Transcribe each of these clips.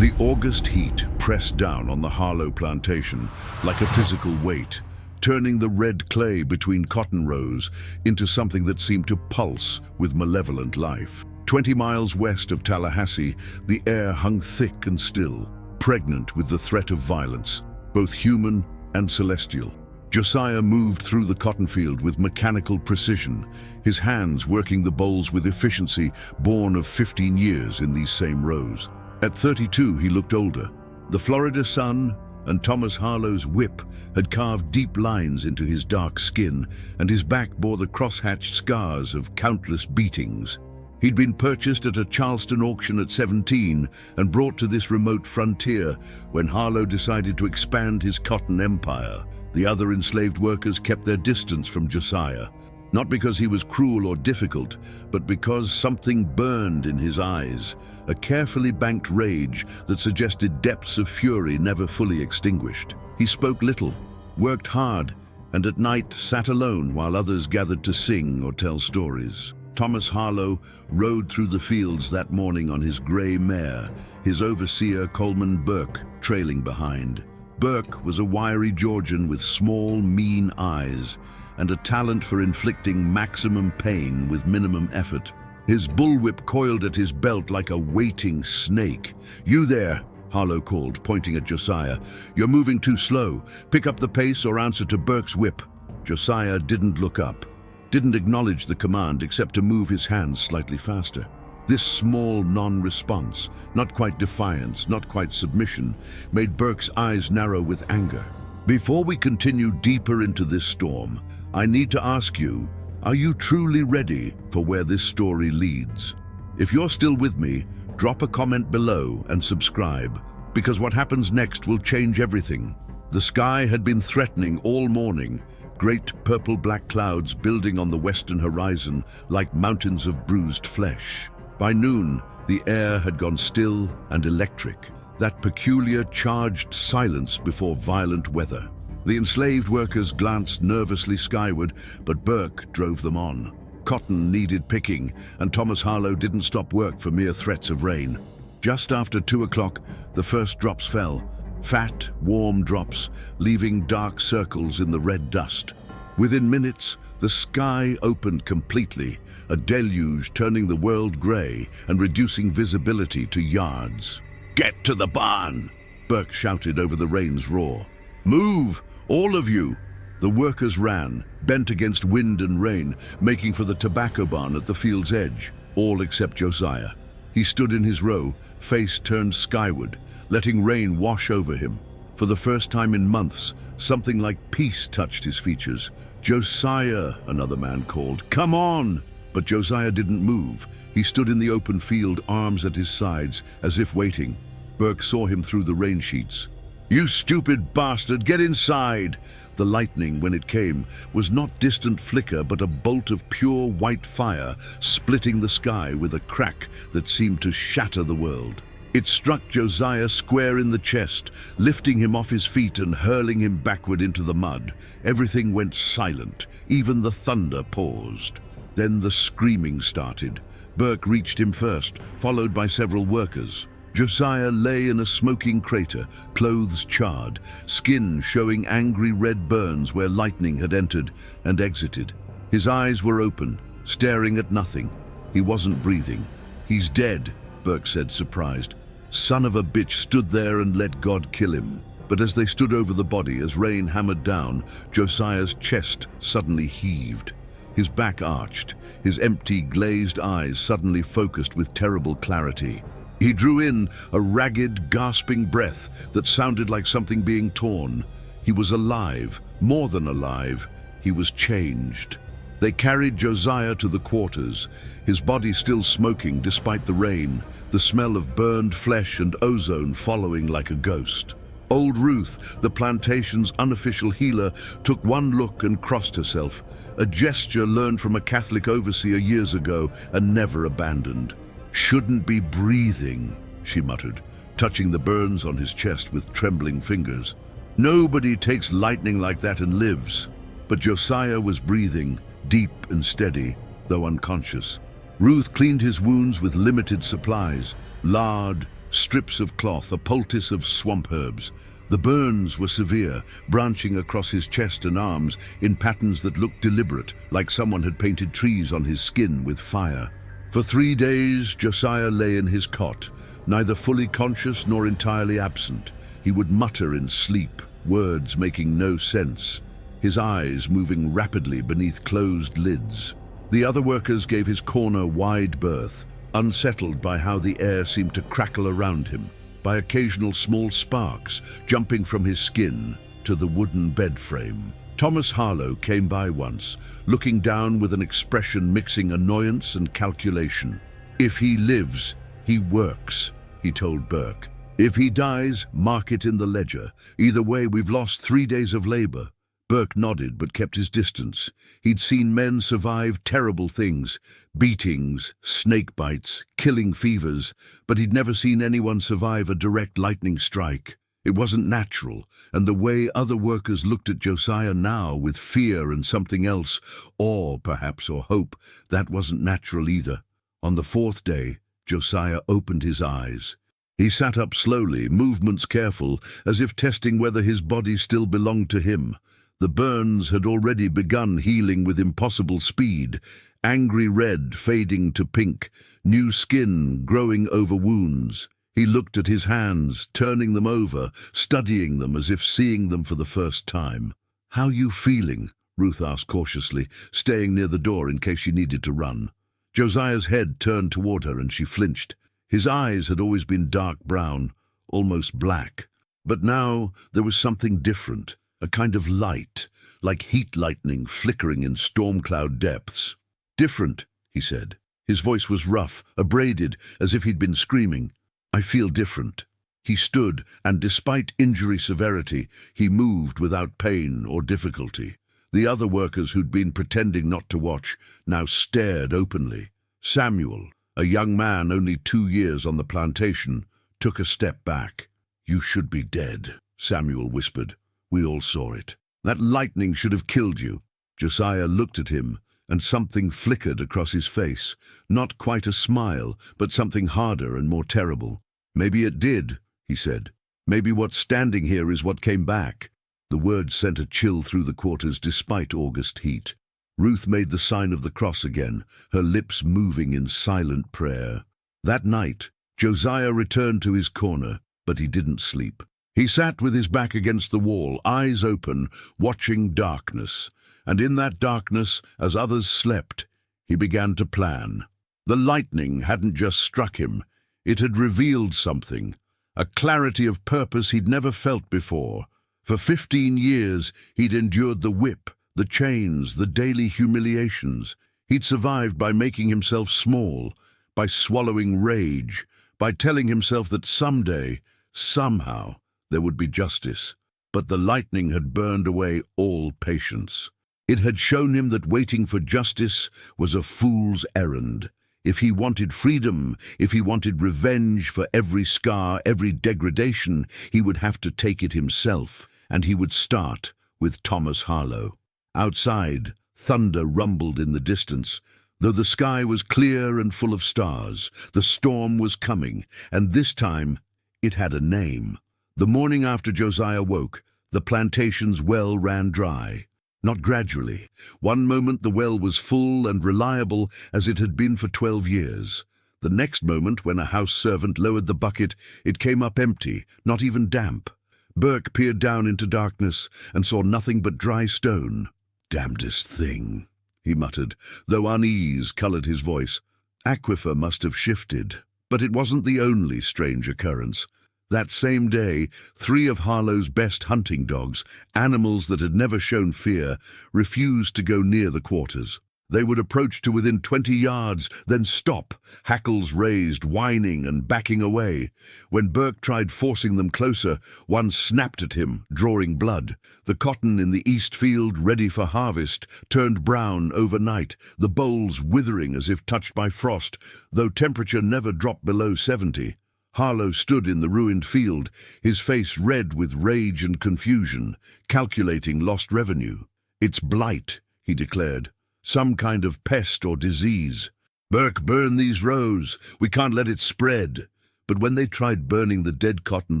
The August heat pressed down on the Harlow plantation like a physical weight, turning the red clay between cotton rows into something that seemed to pulse with malevolent life. 20 miles west of Tallahassee, the air hung thick and still, pregnant with the threat of violence, both human and celestial. Josiah moved through the cotton field with mechanical precision, his hands working the bolls with efficiency born of 15 years in these same rows. At 32, he looked older. The Florida sun and Thomas Harlow's whip had carved deep lines into his dark skin, and his back bore the crosshatched scars of countless beatings. He'd been purchased at a Charleston auction at 17 and brought to this remote frontier when Harlow decided to expand his cotton empire. The other enslaved workers kept their distance from Josiah, not because he was cruel or difficult, but because something burned in his eyes, a carefully banked rage that suggested depths of fury never fully extinguished. He spoke little, worked hard, and at night sat alone while others gathered to sing or tell stories. Thomas Harlow rode through the fields that morning on his gray mare, his overseer Coleman Burke trailing behind. Burke was a wiry Georgian with small, mean eyes and a talent for inflicting maximum pain with minimum effort. His bullwhip coiled at his belt like a waiting snake. "You there," Harlow called, pointing at Josiah. "You're moving too slow. Pick up the pace or answer to Burke's whip." Josiah didn't look up, didn't acknowledge the command except to move his hands slightly faster. This small non-response, not quite defiance, not quite submission, made Burke's eyes narrow with anger. "Before we continue deeper into this storm, I need to ask you, are you truly ready for where this story leads? If you're still with me, drop a comment below and subscribe, because what happens next will change everything." The sky had been threatening all morning, great purple-black clouds building on the western horizon like mountains of bruised flesh. By noon, the air had gone still and electric, that peculiar charged silence before violent weather. The enslaved workers glanced nervously skyward, but Burke drove them on. Cotton needed picking, and Thomas Harlow didn't stop work for mere threats of rain. Just after 2 o'clock, the first drops fell, fat, warm drops, leaving dark circles in the red dust. Within minutes, the sky opened completely, a deluge turning the world gray and reducing visibility to yards. "Get to the barn!" Burke shouted over the rain's roar. "Move, all of you!" The workers ran, bent against wind and rain, making for the tobacco barn at the field's edge, all except Josiah. He stood in his row, face turned skyward, letting rain wash over him. For the first time in months, something like peace touched his features. "Josiah," another man called, "come on!" But Josiah didn't move. He stood in the open field, arms at his sides, as if waiting. Burke saw him through the rain sheets. "You stupid bastard, get inside!" The lightning, when it came, was not distant flicker, but a bolt of pure white fire, splitting the sky with a crack that seemed to shatter the world. It struck Josiah square in the chest, lifting him off his feet and hurling him backward into the mud. Everything went silent, even the thunder paused. Then the screaming started. Burke reached him first, followed by several workers. Josiah lay in a smoking crater, clothes charred, skin showing angry red burns where lightning had entered and exited. His eyes were open, staring at nothing. He wasn't breathing. "He's dead," Burke said, surprised. "Son of a bitch stood there and let God kill him." But as they stood over the body, as rain hammered down, Josiah's chest suddenly heaved. His back arched, his empty, glazed eyes suddenly focused with terrible clarity. He drew in a ragged, gasping breath that sounded like something being torn. He was alive, more than alive. He was changed. They carried Josiah to the quarters, his body still smoking despite the rain, the smell of burned flesh and ozone following like a ghost. Old Ruth, the plantation's unofficial healer, took one look and crossed herself, a gesture learned from a Catholic overseer years ago and never abandoned. "Shouldn't be breathing," she muttered, touching the burns on his chest with trembling fingers. "Nobody takes lightning like that and lives." But Josiah was breathing, deep and steady, though unconscious. Ruth cleaned his wounds with limited supplies, lard, strips of cloth, a poultice of swamp herbs. The burns were severe, branching across his chest and arms in patterns that looked deliberate, like someone had painted trees on his skin with fire. For 3 days, Josiah lay in his cot, neither fully conscious nor entirely absent. He would mutter in sleep, words making no sense, his eyes moving rapidly beneath closed lids. The other workers gave his corner wide berth, unsettled by how the air seemed to crackle around him, by occasional small sparks jumping from his skin to the wooden bed frame. Thomas Harlow came by once, looking down with an expression mixing annoyance and calculation. "If he lives, he works," he told Burke. "If he dies, mark it in the ledger. Either way, we've lost 3 days of labor." Burke nodded but kept his distance. He'd seen men survive terrible things, beatings, snake bites, killing fevers, but he'd never seen anyone survive a direct lightning strike. It wasn't natural, and the way other workers looked at Josiah now with fear and something else, awe perhaps, or hope, that wasn't natural either. On the 4th day, Josiah opened his eyes. He sat up slowly, movements careful, as if testing whether his body still belonged to him. The burns had already begun healing with impossible speed, angry red fading to pink, new skin growing over wounds. He looked at his hands, turning them over, studying them as if seeing them for the first time. "How you feeling?" Ruth asked cautiously, staying near the door in case she needed to run. Josiah's head turned toward her and she flinched. His eyes had always been dark brown, almost black. But now there was something different. A kind of light, like heat lightning flickering in storm cloud depths. "Different," he said. His voice was rough, abraded, as if he'd been screaming. "I feel different." He stood, and despite injury severity, he moved without pain or difficulty. The other workers who'd been pretending not to watch now stared openly. Samuel, a young man only 2 years on the plantation, took a step back. "You should be dead," Samuel whispered. "We all saw it. That lightning should have killed you." Josiah looked at him, and something flickered across his face. Not quite a smile, but something harder and more terrible. "Maybe it did," he said. "Maybe what's standing here is what came back." The words sent a chill through the quarters despite August heat. Ruth made the sign of the cross again, her lips moving in silent prayer. That night, Josiah returned to his corner, but he didn't sleep. He sat with his back against the wall, eyes open, watching darkness. And in that darkness, as others slept, he began to plan. The lightning hadn't just struck him. It had revealed something, a clarity of purpose he'd never felt before. For 15 years, he'd endured the whip, the chains, the daily humiliations. He'd survived by making himself small, by swallowing rage, by telling himself that someday, somehow, there would be justice. But the lightning had burned away all patience. It had shown him that waiting for justice was a fool's errand. If he wanted freedom, if he wanted revenge for every scar, every degradation, he would have to take it himself, and he would start with Thomas Harlow. Outside, thunder rumbled in the distance. Though the sky was clear and full of stars, the storm was coming, and this time it had a name. The morning after Josiah woke, the plantation's well ran dry. Not gradually. One moment the well was full and reliable as it had been for 12 years. The next moment, when a house servant lowered the bucket, it came up empty, not even damp. Burke peered down into darkness and saw nothing but dry stone. "Damnedest thing," he muttered, though unease colored his voice. Aquifer must have shifted, but it wasn't the only strange occurrence. That same day, 3 of Harlow's best hunting dogs, animals that had never shown fear, refused to go near the quarters. They would approach to within 20 yards, then stop, hackles raised, whining and backing away. When Burke tried forcing them closer, one snapped at him, drawing blood. The cotton in the east field, ready for harvest, turned brown overnight, the bolls withering as if touched by frost, though temperature never dropped below 70. Harlow stood in the ruined field, his face red with rage and confusion, calculating lost revenue. "It's blight," he declared. "Some kind of pest or disease. Burke, burn these rows. We can't let it spread." But when they tried burning the dead cotton,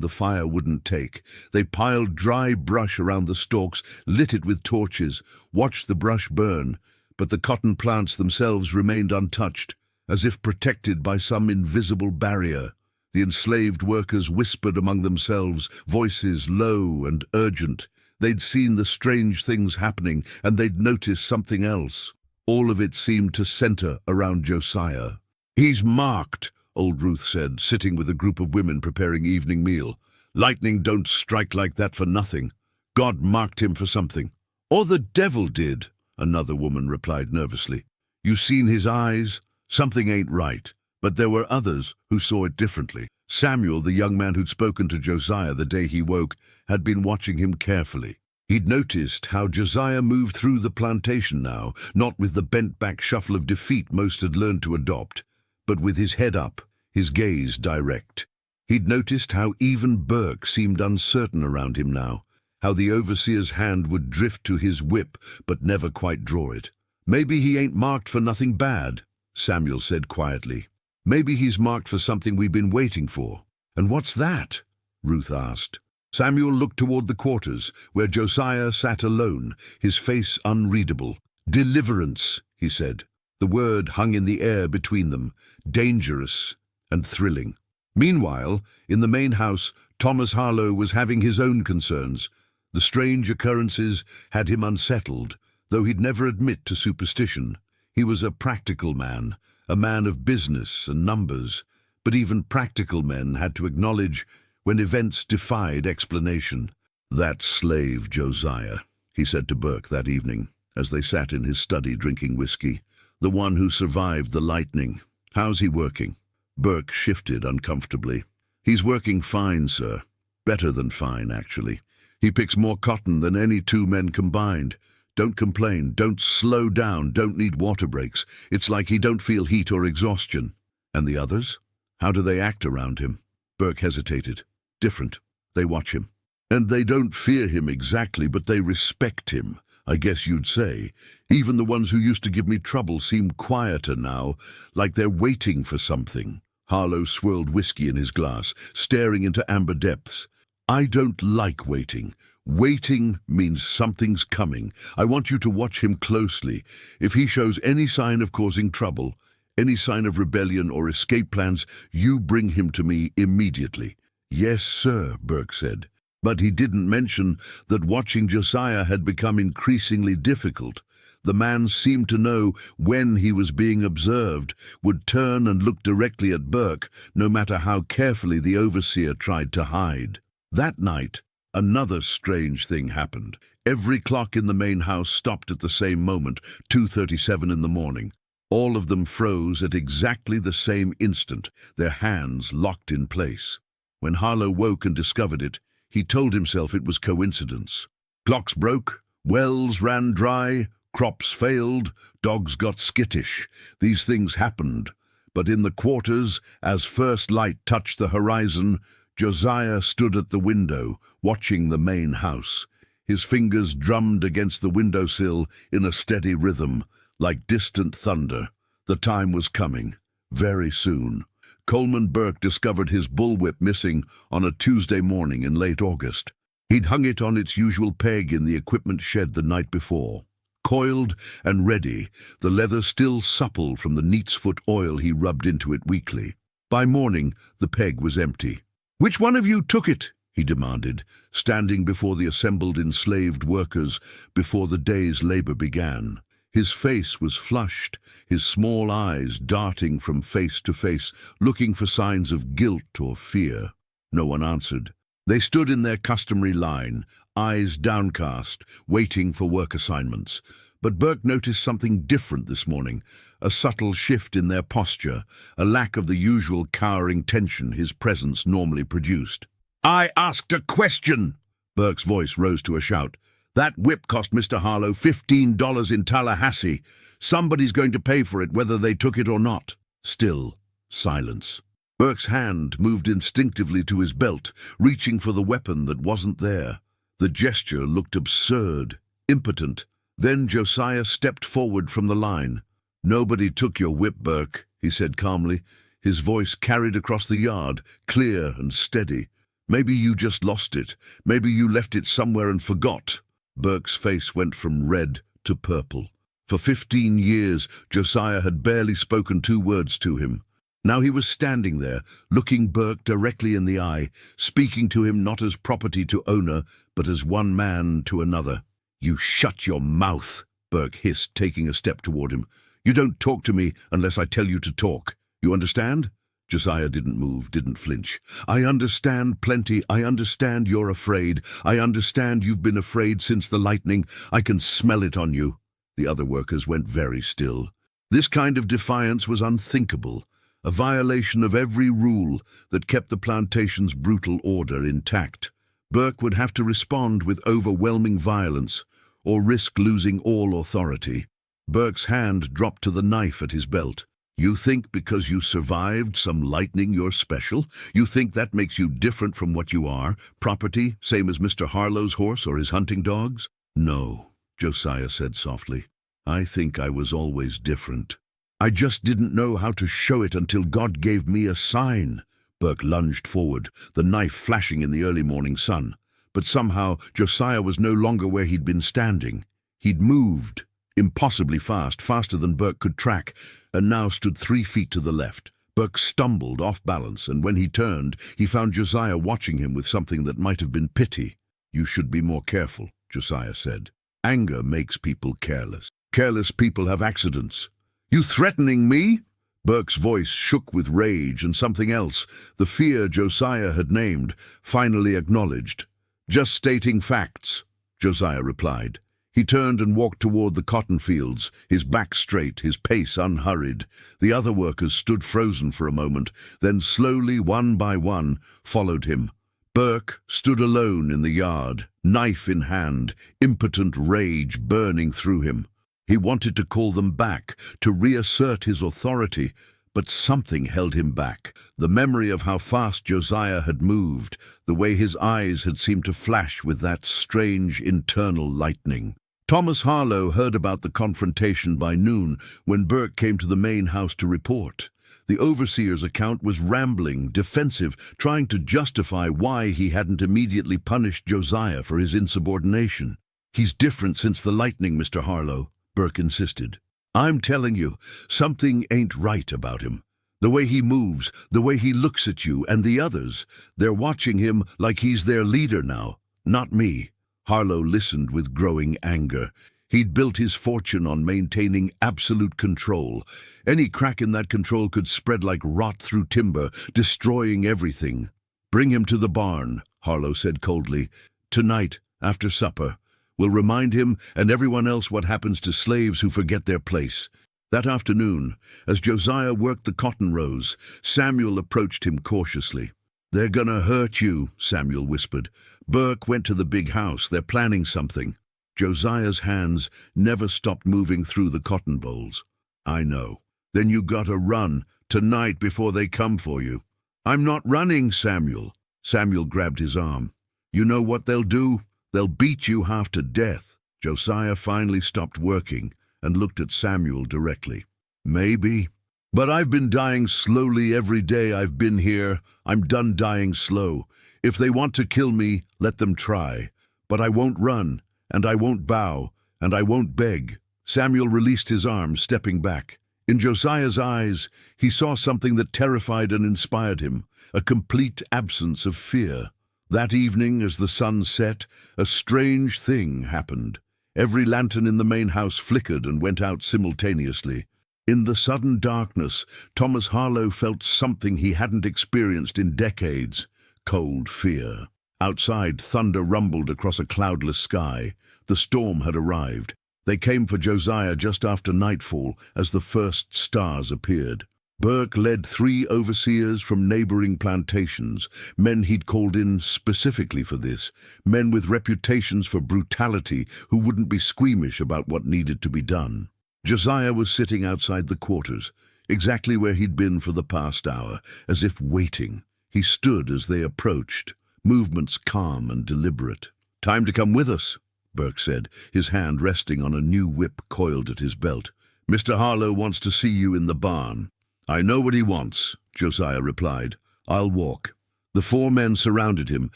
the fire wouldn't take. They piled dry brush around the stalks, lit it with torches, watched the brush burn, but the cotton plants themselves remained untouched, as if protected by some invisible barrier. The enslaved workers whispered among themselves, voices low and urgent. They'd seen the strange things happening, and they'd noticed something else. All of it seemed to center around Josiah. "He's marked," old Ruth said, sitting with a group of women preparing evening meal. "Lightning don't strike like that for nothing. God marked him for something." "Or the devil did," another woman replied nervously. "You seen his eyes? Something ain't right." But there were others who saw it differently. Samuel, the young man who'd spoken to Josiah the day he woke, had been watching him carefully. He'd noticed how Josiah moved through the plantation now, not with the bent-back shuffle of defeat most had learned to adopt, but with his head up, his gaze direct. He'd noticed how even Burke seemed uncertain around him now, how the overseer's hand would drift to his whip but never quite draw it. "Maybe he ain't marked for nothing bad," Samuel said quietly. "Maybe he's marked for something we've been waiting for." "And what's that?" Ruth asked. Samuel looked toward the quarters, where Josiah sat alone, his face unreadable. "Deliverance," he said. The word hung in the air between them, dangerous and thrilling. Meanwhile, in the main house, Thomas Harlow was having his own concerns. The strange occurrences had him unsettled, though he'd never admit to superstition. He was a practical man, a man of business and numbers, but even practical men had to acknowledge when events defied explanation. "That slave Josiah," he said to Burke that evening, as they sat in his study drinking whiskey. "The one who survived the lightning. How's he working?" Burke shifted uncomfortably. "He's working fine, sir. Better than fine, actually. He picks more cotton than any two men combined. Don't complain, don't slow down, don't need water breaks. It's like he don't feel heat or exhaustion." "And the others? How do they act around him?" Burke hesitated. "Different. They watch him. And they don't fear him exactly, but they respect him, I guess you'd say. Even the ones who used to give me trouble seem quieter now, like they're waiting for something." Harlow swirled whiskey in his glass, staring into amber depths. "I don't like waiting. Waiting means something's coming. I want you to watch him closely. If he shows any sign of causing trouble, any sign of rebellion or escape plans, you bring him to me immediately." "Yes, sir," Burke said. But he didn't mention that watching Josiah had become increasingly difficult. The man seemed to know when he was being observed, would turn and look directly at Burke, no matter how carefully the overseer tried to hide. That night, another strange thing happened. Every clock in the main house stopped at the same moment, 2:37 in the morning. All of them froze at exactly the same instant, their hands locked in place. When Harlow woke and discovered it, he told himself it was coincidence. Clocks broke, wells ran dry, crops failed, dogs got skittish. These things happened. But in the quarters, as first light touched the horizon, Josiah stood at the window, watching the main house. His fingers drummed against the windowsill in a steady rhythm, like distant thunder. The time was coming, very soon. Coleman Burke discovered his bullwhip missing on a Tuesday morning in late August. He'd hung it on its usual peg in the equipment shed the night before. Coiled and ready, the leather still supple from the neat's foot oil he rubbed into it weekly. By morning, the peg was empty. "Which one of you took it?" he demanded, standing before the assembled enslaved workers before the day's labor began. His face was flushed, his small eyes darting from face to face, looking for signs of guilt or fear. No one answered. They stood in their customary line, eyes downcast, waiting for work assignments. But Burke noticed something different this morning, a subtle shift in their posture, a lack of the usual cowering tension his presence normally produced. "I asked a question!" Burke's voice rose to a shout. "That whip cost Mr. Harlow $15 in Tallahassee. Somebody's going to pay for it, whether they took it or not." Still, silence. Burke's hand moved instinctively to his belt, reaching for the weapon that wasn't there. The gesture looked absurd, impotent. Then Josiah stepped forward from the line. "Nobody took your whip, Burke," he said calmly. His voice carried across the yard, clear and steady. "Maybe you just lost it. Maybe you left it somewhere and forgot." Burke's face went from red to purple. For 15 years, Josiah had barely spoken 2 words to him. Now he was standing there, looking Burke directly in the eye, speaking to him not as property to owner, but as one man to another. "You shut your mouth," Burke hissed, taking a step toward him. "You don't talk to me unless I tell you to talk. You understand?" Josiah didn't move, didn't flinch. "I understand plenty. I understand you're afraid. I understand you've been afraid since the lightning. I can smell it on you." The other workers went very still. This kind of defiance was unthinkable, a violation of every rule that kept the plantation's brutal order intact. Burke would have to respond with overwhelming violence, or risk losing all authority. Burke's hand dropped to the knife at his belt. "You think because you survived some lightning you're special? You think that makes you different from what you are? Property, same as Mr. Harlow's horse or his hunting dogs?" "No," Josiah said softly. "I think I was always different. I just didn't know how to show it until God gave me a sign." Burke lunged forward, the knife flashing in the early morning sun. But somehow Josiah was no longer where he'd been standing. He'd moved, impossibly fast, faster than Burke could track, and now stood 3 feet to the left. Burke stumbled off balance, and when he turned, he found Josiah watching him with something that might have been pity. "You should be more careful," Josiah said. "Anger makes people careless. Careless people have accidents." "You threatening me?" Burke's voice shook with rage and something else, the fear Josiah had named, finally acknowledged. "Just stating facts," Josiah replied. He turned and walked toward the cotton fields, his back straight, his pace unhurried. The other workers stood frozen for a moment, then slowly, one by one, followed him. Burke stood alone in the yard, knife in hand, impotent rage burning through him. He wanted to call them back, to reassert his authority, but something held him back. The memory of how fast Josiah had moved, the way his eyes had seemed to flash with that strange internal lightning. Thomas Harlow heard about the confrontation by noon when Burke came to the main house to report. The overseer's account was rambling, defensive, trying to justify why he hadn't immediately punished Josiah for his insubordination. "He's different since the lightning, Mr. Harlow," Burke insisted. "I'm telling you, something ain't right about him. The way he moves, the way he looks at you and the others, they're watching him like he's their leader now, not me." Harlow listened with growing anger. He'd built his fortune on maintaining absolute control. Any crack in that control could spread like rot through timber, destroying everything. "Bring him to the barn," Harlow said coldly. "Tonight, after supper. We'll remind him and everyone else what happens to slaves who forget their place." That afternoon, as Josiah worked the cotton rows, Samuel approached him cautiously. "They're gonna hurt you," Samuel whispered. "Burke went to the big house. They're planning something." Josiah's hands never stopped moving through the cotton bolls. "I know. Then you gotta run, tonight before they come for you." "I'm not running, Samuel." Samuel grabbed his arm. "You know what they'll do? They'll beat you half to death." Josiah finally stopped working and looked at Samuel directly. "Maybe. But I've been dying slowly every day I've been here. I'm done dying slow. If they want to kill me, let them try. But I won't run, and I won't bow, and I won't beg." Samuel released his arm, stepping back. In Josiah's eyes, he saw something that terrified and inspired him, a complete absence of fear. That evening, as the sun set, a strange thing happened. Every lantern in the main house flickered and went out simultaneously. In the sudden darkness, Thomas Harlow felt something he hadn't experienced in decades: cold fear. Outside, thunder rumbled across a cloudless sky. The storm had arrived. They came for Josiah just after nightfall, as the first stars appeared. Burke led 3 overseers from neighboring plantations, men he'd called in specifically for this, men with reputations for brutality who wouldn't be squeamish about what needed to be done. Josiah was sitting outside the quarters, exactly where he'd been for the past hour, as if waiting. He stood as they approached, movements calm and deliberate. "Time to come with us," Burke said, his hand resting on a new whip coiled at his belt. "Mr. Harlow wants to see you in the barn." "I know what he wants," Josiah replied. "I'll walk." The 4 men surrounded him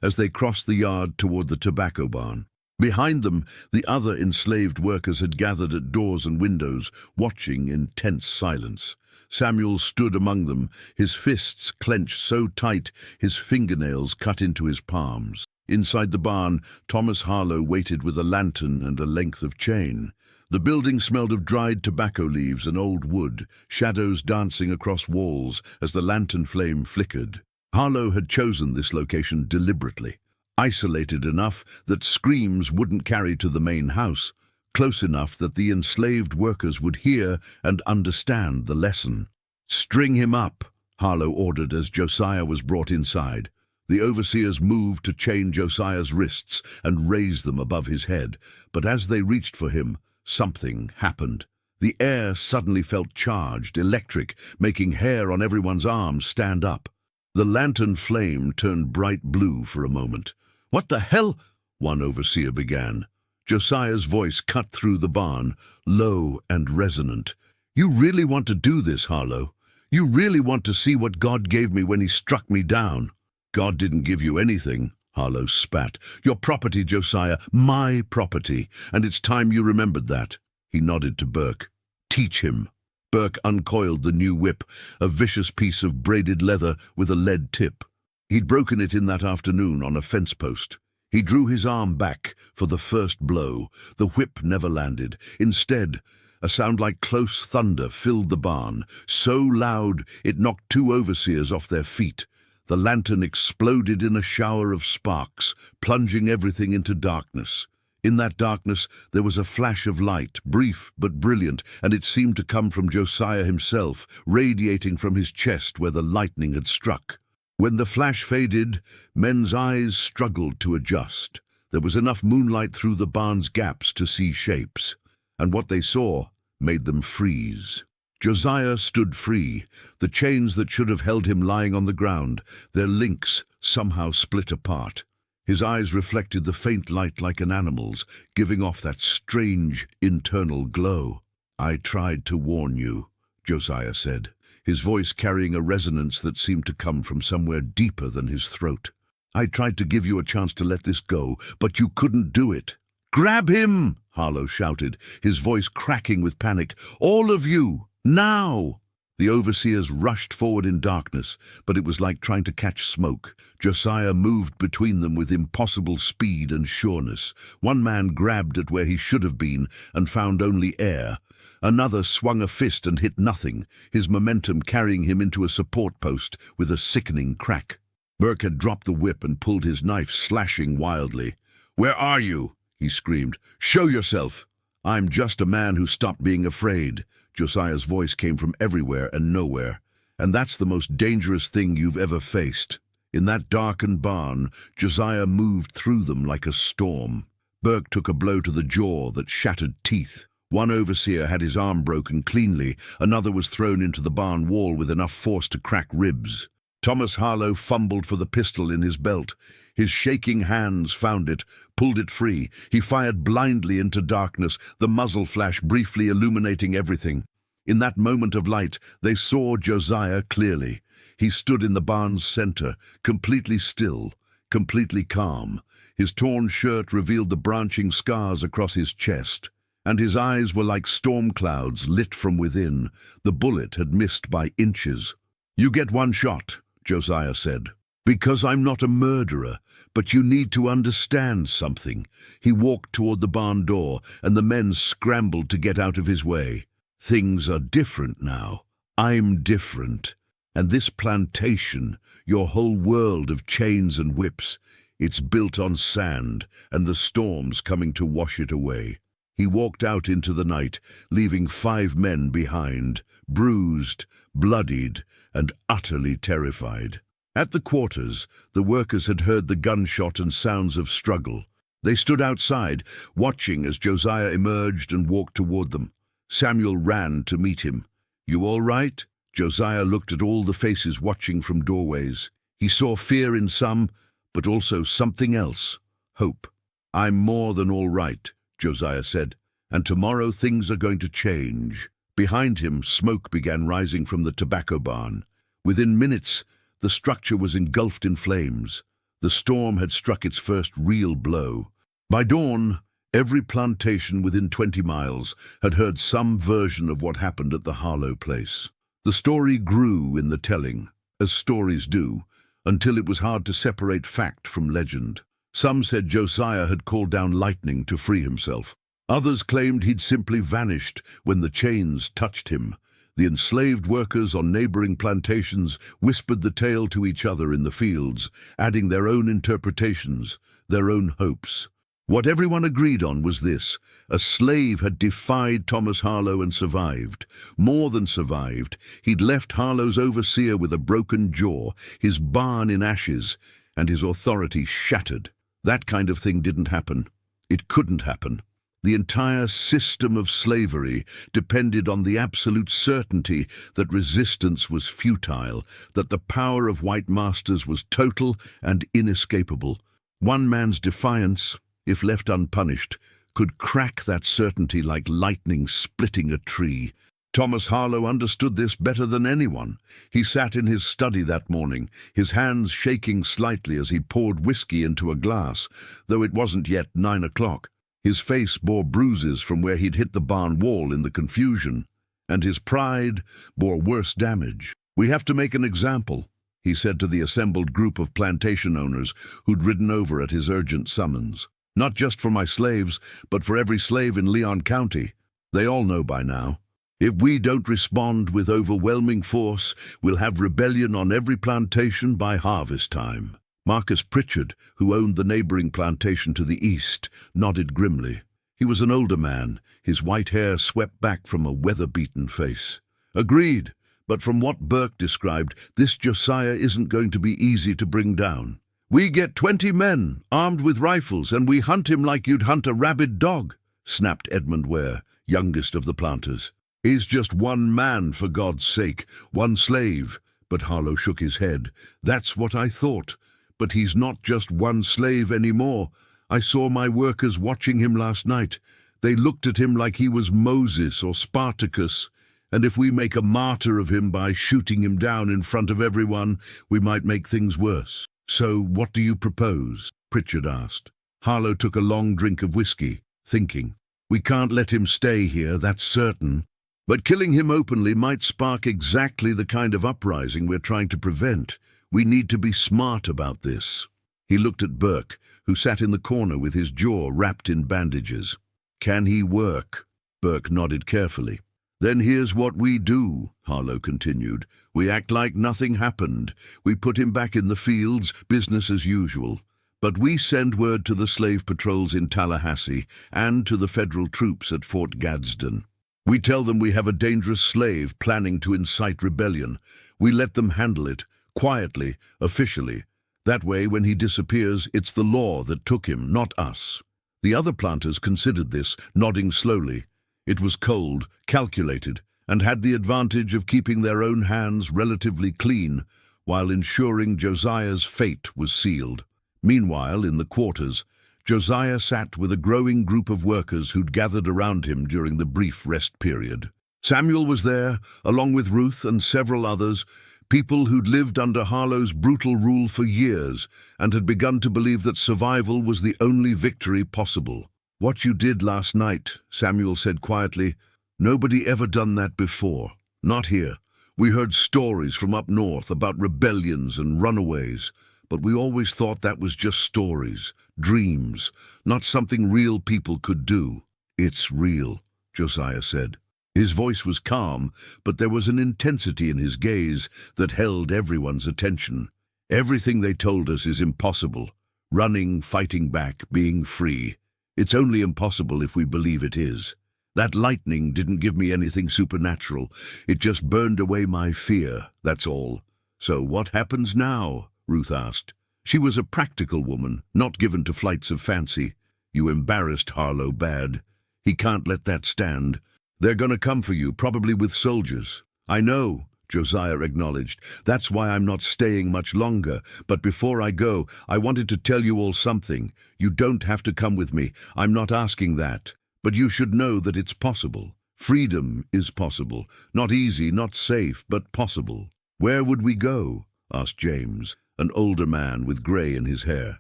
as they crossed the yard toward the tobacco barn. Behind them, the other enslaved workers had gathered at doors and windows, watching in tense silence. Samuel stood among them, his fists clenched so tight his fingernails cut into his palms. Inside the barn, Thomas Harlow waited with a lantern and a length of chain. The building smelled of dried tobacco leaves and old wood, shadows dancing across walls as the lantern flame flickered. Harlow had chosen this location deliberately, isolated enough that screams wouldn't carry to the main house, close enough that the enslaved workers would hear and understand the lesson. "String him up," Harlow ordered as Josiah was brought inside. The overseers moved to chain Josiah's wrists and raise them above his head, but as they reached for him, something happened. The air suddenly felt charged, electric, making hair on everyone's arms stand up. The lantern flame turned bright blue for a moment. "What the hell?" one overseer began. Josiah's voice cut through the barn, low and resonant. "You really want to do this, Harlow? You really want to see what God gave me when he struck me down?" "God didn't give you anything," Harlow spat. "Your property, Josiah, my property, and it's time you remembered that." He nodded to Burke. "Teach him." Burke uncoiled the new whip, a vicious piece of braided leather with a lead tip. He'd broken it in that afternoon on a fence post. He drew his arm back for the first blow. The whip never landed. Instead, a sound like close thunder filled the barn, so loud it knocked 2 overseers off their feet. The lantern exploded in a shower of sparks, plunging everything into darkness. In that darkness, there was a flash of light, brief but brilliant, and it seemed to come from Josiah himself, radiating from his chest where the lightning had struck. When the flash faded, men's eyes struggled to adjust. There was enough moonlight through the barn's gaps to see shapes, and what they saw made them freeze. Josiah stood free, the chains that should have held him lying on the ground, their links somehow split apart. His eyes reflected the faint light like an animal's, giving off that strange internal glow. "I tried to warn you," Josiah said, his voice carrying a resonance that seemed to come from somewhere deeper than his throat. "I tried to give you a chance to let this go, but you couldn't do it." "Grab him!" Harlow shouted, his voice cracking with panic. "All of you! Now!" The overseers rushed forward in darkness, but it was like trying to catch smoke. Josiah moved between them with impossible speed and sureness. One man grabbed at where he should have been and found only air. Another swung a fist and hit nothing, his momentum carrying him into a support post with a sickening crack. Burke had dropped the whip and pulled his knife, slashing wildly. "Where are you?" he screamed. "Show yourself!" "I'm just a man who stopped being afraid." Josiah's voice came from everywhere and nowhere. "And that's the most dangerous thing you've ever faced." In that darkened barn, Josiah moved through them like a storm. Burke took a blow to the jaw that shattered teeth. One overseer had his arm broken cleanly, another was thrown into the barn wall with enough force to crack ribs. Thomas Harlow fumbled for the pistol in his belt. His shaking hands found it, pulled it free. He fired blindly into darkness, the muzzle flash briefly illuminating everything. In that moment of light, they saw Josiah clearly. He stood in the barn's center, completely still, completely calm. His torn shirt revealed the branching scars across his chest, and his eyes were like storm clouds lit from within. The bullet had missed by inches. "You get one shot," Josiah said. "Because I'm not a murderer, but you need to understand something." He walked toward the barn door, and the men scrambled to get out of his way. "Things are different now. I'm different. And this plantation, your whole world of chains and whips, it's built on sand, and the storm's coming to wash it away." He walked out into the night, leaving 5 men behind, bruised, bloodied, and utterly terrified. At the quarters, the workers had heard the gunshot and sounds of struggle. They stood outside, watching as Josiah emerged and walked toward them. Samuel ran to meet him. "You all right?" Josiah looked at all the faces watching from doorways. He saw fear in some, but also something else, hope. "I'm more than all right," Josiah said, "and tomorrow things are going to change. Behind him, smoke began rising from the tobacco barn. Within minutes, the structure was engulfed in flames. The storm had struck its first real blow. By dawn, every plantation within 20 miles had heard some version of what happened at the Harlow place. The story grew in the telling, as stories do, until it was hard to separate fact from legend. Some said Josiah had called down lightning to free himself. Others claimed he'd simply vanished when the chains touched him. The enslaved workers on neighboring plantations whispered the tale to each other in the fields, adding their own interpretations, their own hopes. What everyone agreed on was this: a slave had defied Thomas Harlow and survived. More than survived, he'd left Harlow's overseer with a broken jaw, his barn in ashes, and his authority shattered. That kind of thing didn't happen. It couldn't happen. The entire system of slavery depended on the absolute certainty that resistance was futile, that the power of white masters was total and inescapable. One man's defiance, if left unpunished, could crack that certainty like lightning splitting a tree. Thomas Harlow understood this better than anyone. He sat in his study that morning, his hands shaking slightly as he poured whiskey into a glass, though it wasn't yet 9 o'clock. His face bore bruises from where he'd hit the barn wall in the confusion, and his pride bore worse damage. "We have to make an example," he said to the assembled group of plantation owners who'd ridden over at his urgent summons. "Not just for my slaves, but for every slave in Leon County. They all know by now. If we don't respond with overwhelming force, we'll have rebellion on every plantation by harvest time." Marcus Pritchard, who owned the neighboring plantation to the east, nodded grimly. He was an older man, his white hair swept back from a weather-beaten face. "Agreed, but from what Burke described, this Josiah isn't going to be easy to bring down. We get 20 men, armed with rifles, and we hunt him like you'd hunt a rabid dog," snapped Edmund Ware, youngest of the planters. "He's just one man, for God's sake, one slave." But Harlow shook his head. "That's what I thought. But he's not just one slave anymore. I saw my workers watching him last night. They looked at him like he was Moses or Spartacus, and if we make a martyr of him by shooting him down in front of everyone, we might make things worse." "So what do you propose?" Pritchard asked. Harlow took a long drink of whiskey, thinking. "We can't let him stay here, that's certain. But killing him openly might spark exactly the kind of uprising we're trying to prevent. We need to be smart about this." He looked at Burke, who sat in the corner with his jaw wrapped in bandages. "Can he work?" Burke nodded carefully. "Then here's what we do," Harlow continued. "We act like nothing happened. We put him back in the fields, business as usual. But we send word to the slave patrols in Tallahassee and to the federal troops at Fort Gadsden. We tell them we have a dangerous slave planning to incite rebellion. We let them handle it, quietly, officially. That way, when he disappears, it's the law that took him, not us." The other planters considered this, nodding slowly. It was cold, calculated, and had the advantage of keeping their own hands relatively clean, while ensuring Josiah's fate was sealed. Meanwhile, in the quarters, Josiah sat with a growing group of workers who'd gathered around him during the brief rest period. Samuel was there, along with Ruth and several others, people who'd lived under Harlow's brutal rule for years and had begun to believe that survival was the only victory possible. "What you did last night," Samuel said quietly, "nobody ever done that before. Not here. We heard stories from up north about rebellions and runaways, but we always thought that was just stories, dreams, not something real people could do." "It's real," Josiah said. His voice was calm, but there was an intensity in his gaze that held everyone's attention. "Everything they told us is impossible. Running, fighting back, being free. It's only impossible if we believe it is. That lightning didn't give me anything supernatural. It just burned away my fear, that's all." "So what happens now?" Ruth asked. She was a practical woman, not given to flights of fancy. "You embarrassed Harlow bad. He can't let that stand. They're going to come for you, probably with soldiers." "I know," Josiah acknowledged. "That's why I'm not staying much longer. But before I go, I wanted to tell you all something. You don't have to come with me. I'm not asking that. But you should know that it's possible. Freedom is possible. Not easy, not safe, but possible. Where would we go? Asked James, an older man with grey in his hair.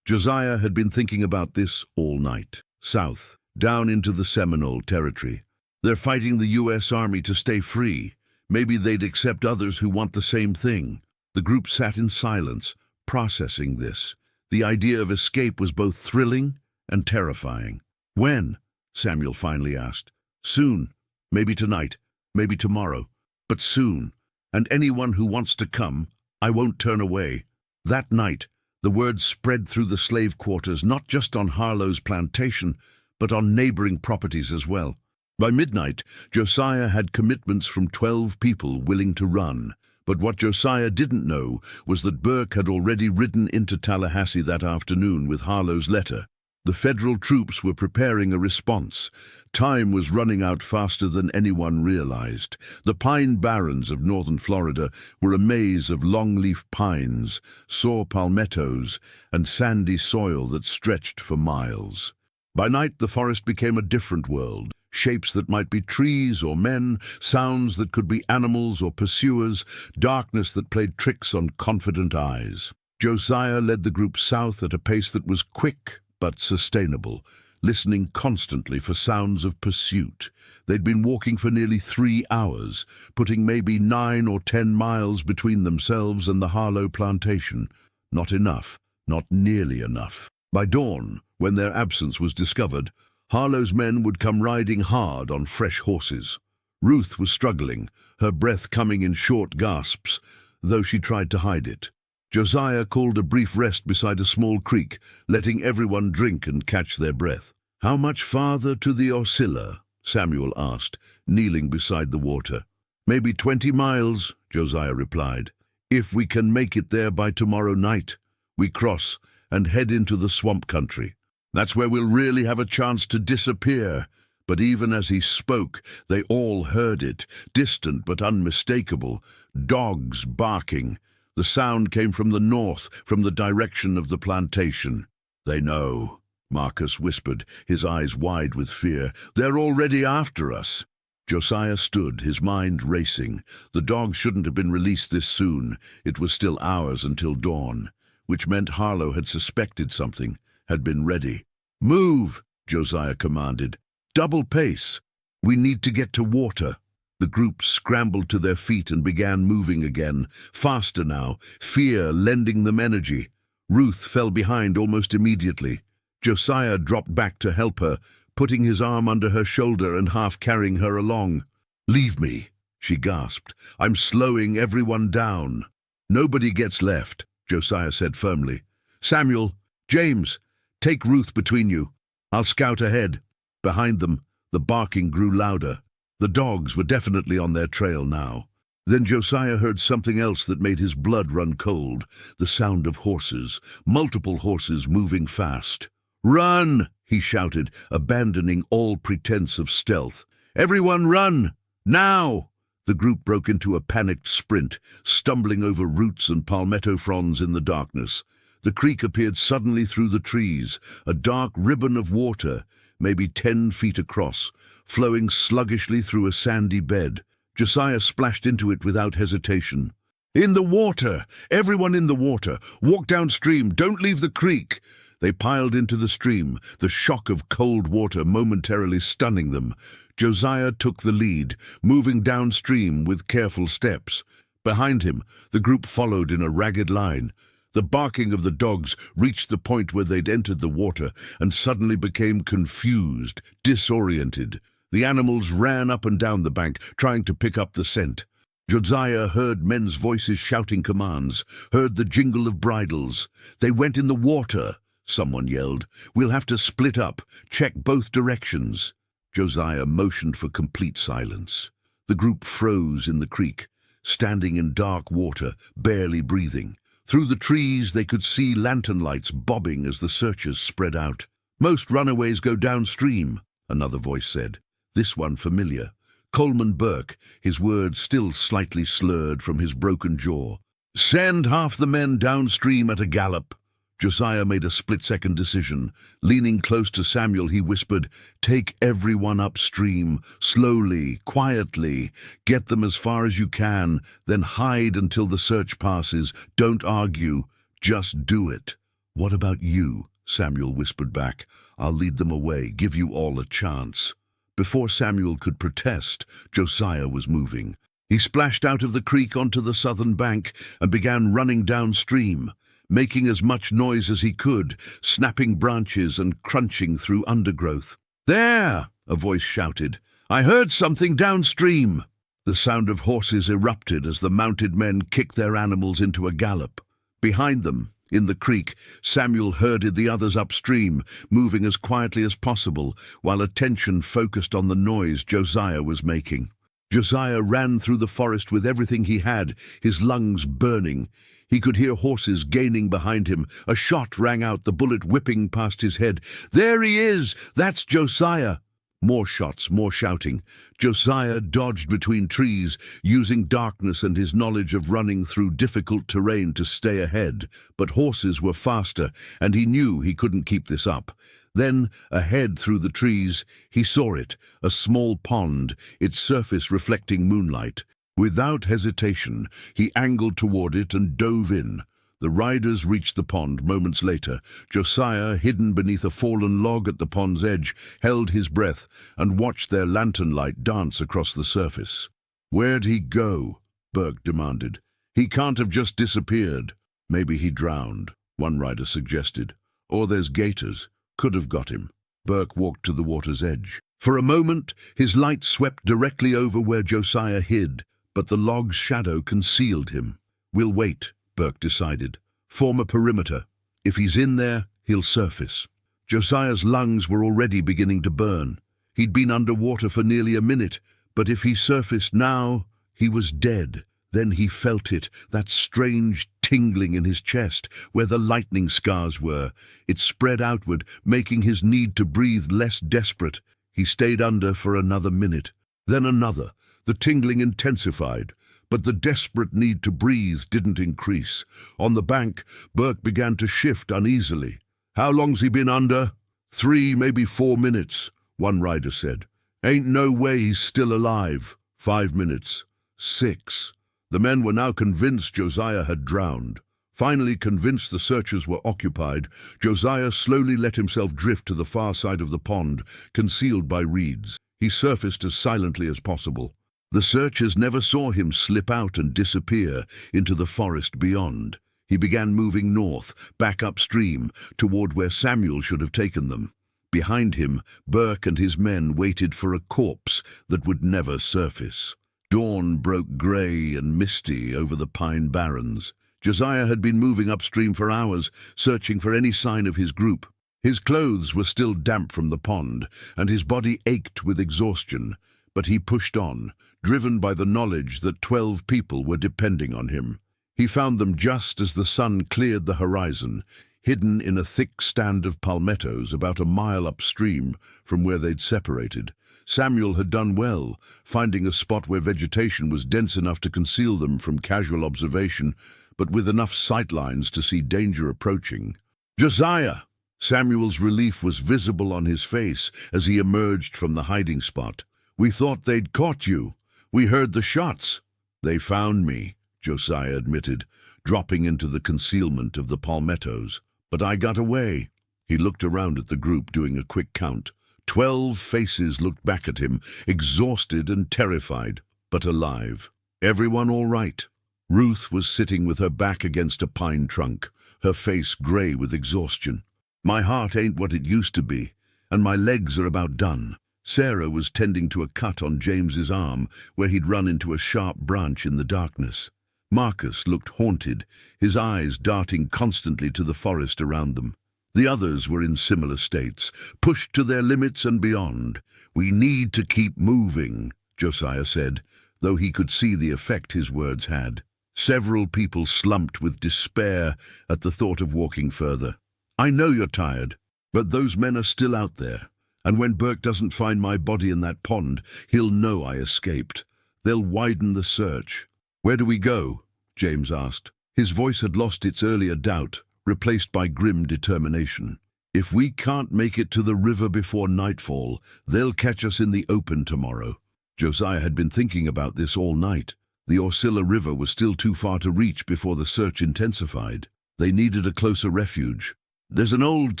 Josiah had been thinking about this all night. South, down into the Seminole territory. They're fighting the U.S. Army to stay free. Maybe they'd accept others who want the same thing. The group sat in silence, processing this. The idea of escape was both thrilling and terrifying. When? Samuel finally asked. Soon. Maybe tonight. Maybe tomorrow. But soon. And anyone who wants to come, I won't turn away. That night, the word spread through the slave quarters, not just on Harlow's plantation, but on neighboring properties as well. By midnight, Josiah had commitments from 12 people willing to run. But what Josiah didn't know was that Burke had already ridden into Tallahassee that afternoon with Harlow's letter. The federal troops were preparing a response. Time was running out faster than anyone realized. The pine barrens of northern Florida were a maze of longleaf pines, saw palmettos, and sandy soil that stretched for miles. By night, the forest became a different world. Shapes that might be trees or men, sounds that could be animals or pursuers, darkness that played tricks on confident eyes. Josiah led the group south at a pace that was quick but sustainable, listening constantly for sounds of pursuit. They'd been walking for nearly 3 hours, putting maybe 9 or 10 miles between themselves and the Harlow plantation. Not enough, not nearly enough. By dawn, when their absence was discovered, Harlow's men would come riding hard on fresh horses. Ruth was struggling, her breath coming in short gasps, though she tried to hide it. Josiah called a brief rest beside a small creek, letting everyone drink and catch their breath. "How much farther to the Oscilla?" Samuel asked, kneeling beside the water. "Maybe 20 miles, Josiah replied. "If we can make it there by tomorrow night, we cross and head into the swamp country. That's where we'll really have a chance to disappear." But even as he spoke, they all heard it, distant but unmistakable. Dogs barking. The sound came from the north, from the direction of the plantation. "They know," Marcus whispered, his eyes wide with fear. "They're already after us." Josiah stood, his mind racing. The dogs shouldn't have been released this soon. It was still hours until dawn, which meant Harlow had suspected something, had been ready. "Move," Josiah commanded. "Double pace. We need to get to water." The group scrambled to their feet and began moving again, faster now, fear lending them energy. Ruth fell behind almost immediately. Josiah dropped back to help her, putting his arm under her shoulder and half carrying her along. "Leave me," she gasped. "I'm slowing everyone down." "Nobody gets left," Josiah said firmly. "Samuel, James, take Ruth between you. I'll scout ahead." Behind them, the barking grew louder. The dogs were definitely on their trail now. Then Josiah heard something else that made his blood run cold, the sound of horses, multiple horses moving fast. "Run!" he shouted, abandoning all pretense of stealth. "Everyone run! Now!" The group broke into a panicked sprint, stumbling over roots and palmetto fronds in the darkness. The creek appeared suddenly through the trees, a dark ribbon of water, maybe 10 feet across, flowing sluggishly through a sandy bed. Josiah splashed into it without hesitation. "In the water! Everyone in the water! Walk downstream! Don't leave the creek!" They piled into the stream, the shock of cold water momentarily stunning them. Josiah took the lead, moving downstream with careful steps. Behind him, the group followed in a ragged line. The barking of the dogs reached the point where they'd entered the water and suddenly became confused, disoriented. The animals ran up and down the bank, trying to pick up the scent. Josiah heard men's voices shouting commands, heard the jingle of bridles. "They went in the water," someone yelled. "We'll have to split up, check both directions." Josiah motioned for complete silence. The group froze in the creek, standing in dark water, barely breathing. Through the trees they could see lantern lights bobbing as the searchers spread out. "Most runaways go downstream," another voice said, this one familiar. Coleman Burke, his words still slightly slurred from his broken jaw. "Send half the men downstream at a gallop." Josiah made a split-second decision. Leaning close to Samuel, he whispered, "Take everyone upstream, slowly, quietly. Get them as far as you can, then hide until the search passes. Don't argue. Just do it." "What about you?" Samuel whispered back. "I'll lead them away, give you all a chance." Before Samuel could protest, Josiah was moving. He splashed out of the creek onto the southern bank and began running downstream, making as much noise as he could, snapping branches and crunching through undergrowth. "There!" a voice shouted. "I heard something downstream." The sound of horses erupted as the mounted men kicked their animals into a gallop. Behind them, in the creek, Samuel herded the others upstream, moving as quietly as possible, while attention focused on the noise Josiah was making. Josiah ran through the forest with everything he had, his lungs burning. He could hear horses gaining behind him. A shot rang out, the bullet whipping past his head. "There he is! That's Josiah!" More shots, more shouting. Josiah dodged between trees, using darkness and his knowledge of running through difficult terrain to stay ahead. But horses were faster, and he knew he couldn't keep this up. Then, ahead through the trees, he saw it, a small pond, its surface reflecting moonlight. Without hesitation, he angled toward it and dove in. The riders reached the pond moments later. Josiah, hidden beneath a fallen log at the pond's edge, held his breath and watched their lantern light dance across the surface. "Where'd he go?" Burke demanded. "He can't have just disappeared." "Maybe he drowned," one rider suggested. "Or there's gators. Could have got him." Burke walked to the water's edge. For a moment, his light swept directly over where Josiah hid, but the log's shadow concealed him. "We'll wait," Burke decided. "Form a perimeter. If he's in there, he'll surface." Josiah's lungs were already beginning to burn. He'd been underwater for nearly a minute, but if he surfaced now, he was dead. Then he felt it, that strange tingling in his chest, where the lightning scars were. It spread outward, making his need to breathe less desperate. He stayed under for another minute, then another. The tingling intensified, but the desperate need to breathe didn't increase. On the bank, Burke began to shift uneasily. "How long's he been under?" 3, maybe 4 minutes, one rider said. "Ain't no way he's still alive." 5 minutes. 6. The men were now convinced Josiah had drowned. Finally convinced the searchers were occupied, Josiah slowly let himself drift to the far side of the pond, concealed by reeds. He surfaced as silently as possible. The searchers never saw him slip out and disappear into the forest beyond. He began moving north, back upstream, toward where Samuel should have taken them. Behind him, Burke and his men waited for a corpse that would never surface. Dawn broke grey and misty over the pine barrens. Josiah had been moving upstream for hours, searching for any sign of his group. His clothes were still damp from the pond, and his body ached with exhaustion. But he pushed on, driven by the knowledge that 12 people were depending on him. He found them just as the sun cleared the horizon, hidden in a thick stand of palmettos about a mile upstream from where they'd separated. Samuel had done well, finding a spot where vegetation was dense enough to conceal them from casual observation, but with enough sightlines to see danger approaching. "Josiah!" Samuel's relief was visible on his face as he emerged from the hiding spot. "We thought they'd caught you. We heard the shots." "They found me," Josiah admitted, dropping into the concealment of the palmettos. "But I got away." He looked around at the group, doing a quick count. 12 faces looked back at him, exhausted and terrified, but alive. "Everyone all right?" Ruth was sitting with her back against a pine trunk, her face grey with exhaustion. "My heart ain't what it used to be, and my legs are about done." Sarah was tending to a cut on James's arm, where he'd run into a sharp branch in the darkness. Marcus looked haunted, his eyes darting constantly to the forest around them. The others were in similar states, pushed to their limits and beyond. "We need to keep moving," Josiah said, though he could see the effect his words had. Several people slumped with despair at the thought of walking further. "I know you're tired, but those men are still out there. And when Burke doesn't find my body in that pond, he'll know I escaped. They'll widen the search." "Where do we go?" James asked. His voice had lost its earlier doubt, replaced by grim determination. If we can't make it to the river before nightfall, they'll catch us in the open tomorrow. Josiah had been thinking about this all night. The Orcilla River was still too far to reach before the search intensified. They needed a closer refuge. "There's an old